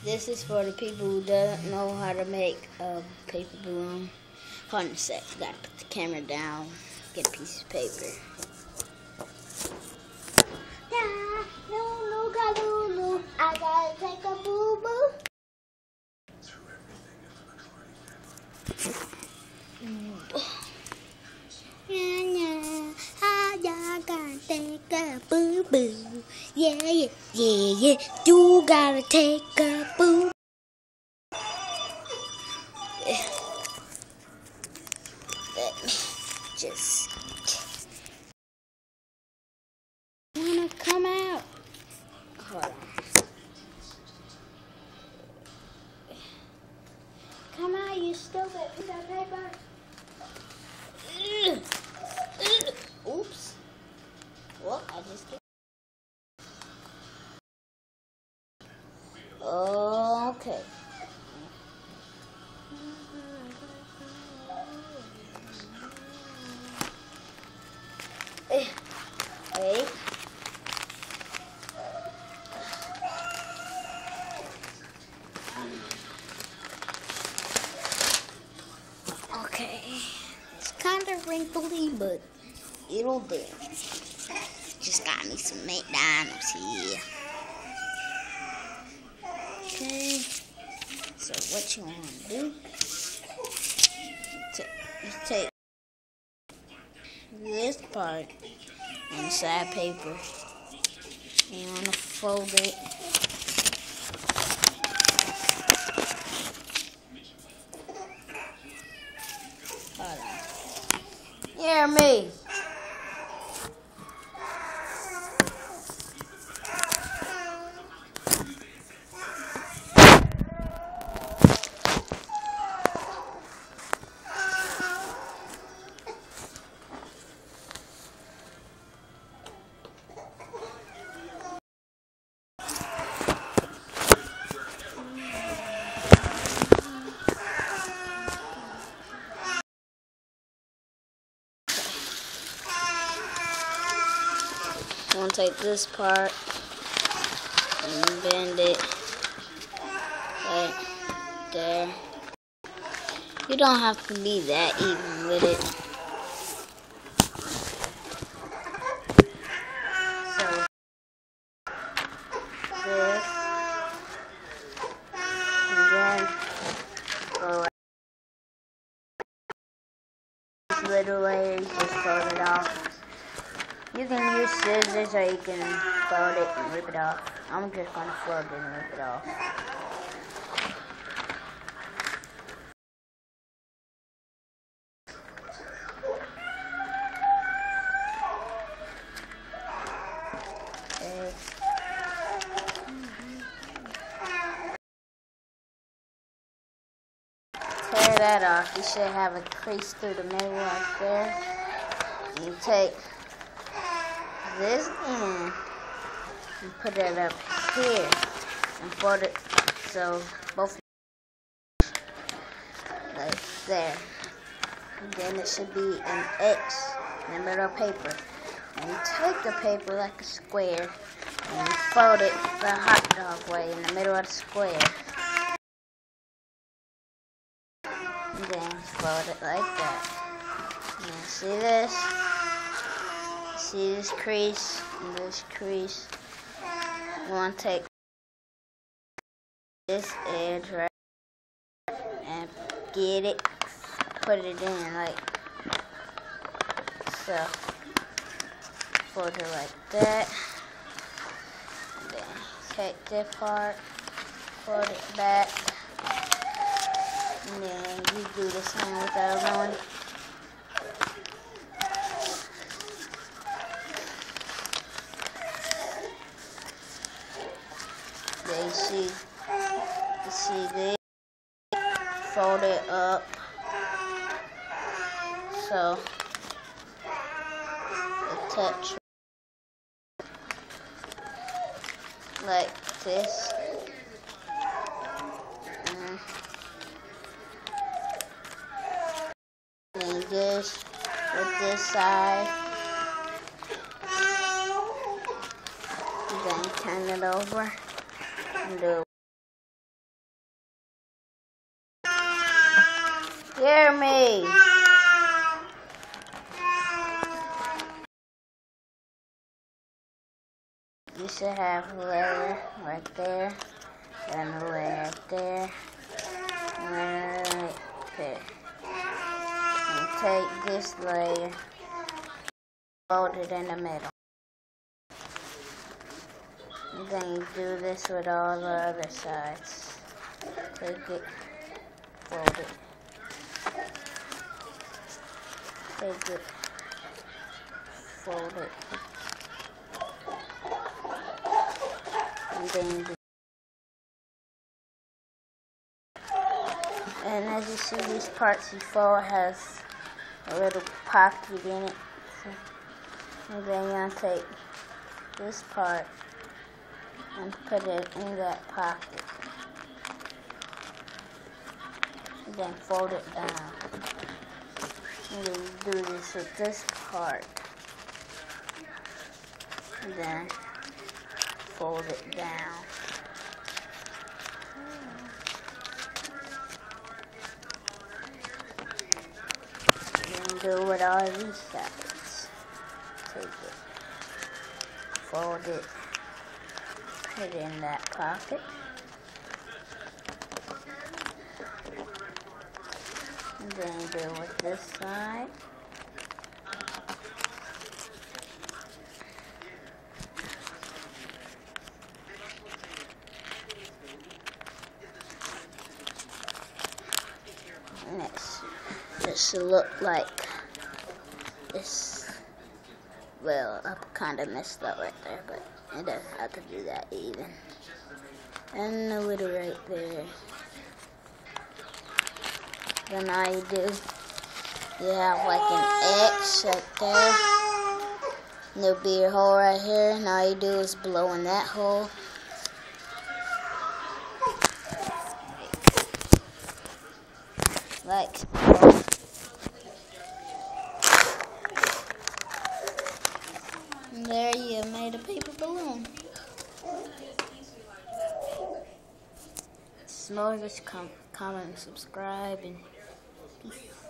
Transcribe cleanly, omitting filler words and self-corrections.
This is for the people who don't know how to make a paper balloon. Hold on a sec. Gotta put the camera down. Get a piece of paper. No, I gotta take a boo boo. I gotta take a boo boo. Yeah. You gotta take a boo. Let me just wanna come out. Hold on. Come out, you stupid piece of paper. Oops. Well, I just get. Okay. Wait. Okay. It's kind of wrinkly, but it'll do. Just got me some McDonald's here. Okay. So what you want to do? You take this part inside paper. And you want to fold it. Hold on. Hear me. I'm going to take this part and bend it right there. You don't have to be that even with it. So this, and then go right. This little layer, just fold it off. You can use scissors or you can fold it and rip it off. I'm just going to fold it and rip it off. Okay. Tear that off. You should have a crease through the middle right there. You take this end and put it up here and fold it so both like there. And then it should be an X in the middle of paper. And you take the paper like a square and you fold it the hot dog way in the middle of the square. And then fold it like that. And see this? See this crease and this crease? You want to take this edge right and get it, put it in like so. Fold it like that. And then take this part, fold it back, and then you do the same with the other one. Then you see this, fold it up, so the touch like this. And this with this side. Then turn it over and do Jeremy! You should have a layer right there, and a layer right there, and a layer right there. And take this layer, fold it in the middle. And then you do this with all the other sides. Take it, fold it. Take it, fold it. And then and as you see, these parts you fold has a little pocket in it. And then you're gonna take this part and put it in that pocket. And then fold it down. And then you do this with this part. And then fold it down. And do with all these sides. Take it, fold it, put it in that pocket. And then do with this side. And it should look like this. Well, I kind of messed up right there, but it doesn't have to do that even. And a little right there. Then all you do, you have like an X right there. And there'll be a hole right here, and all you do is blow in that hole. Like so. And there you made a paper balloon. Small, just comment, subscribe, and peace.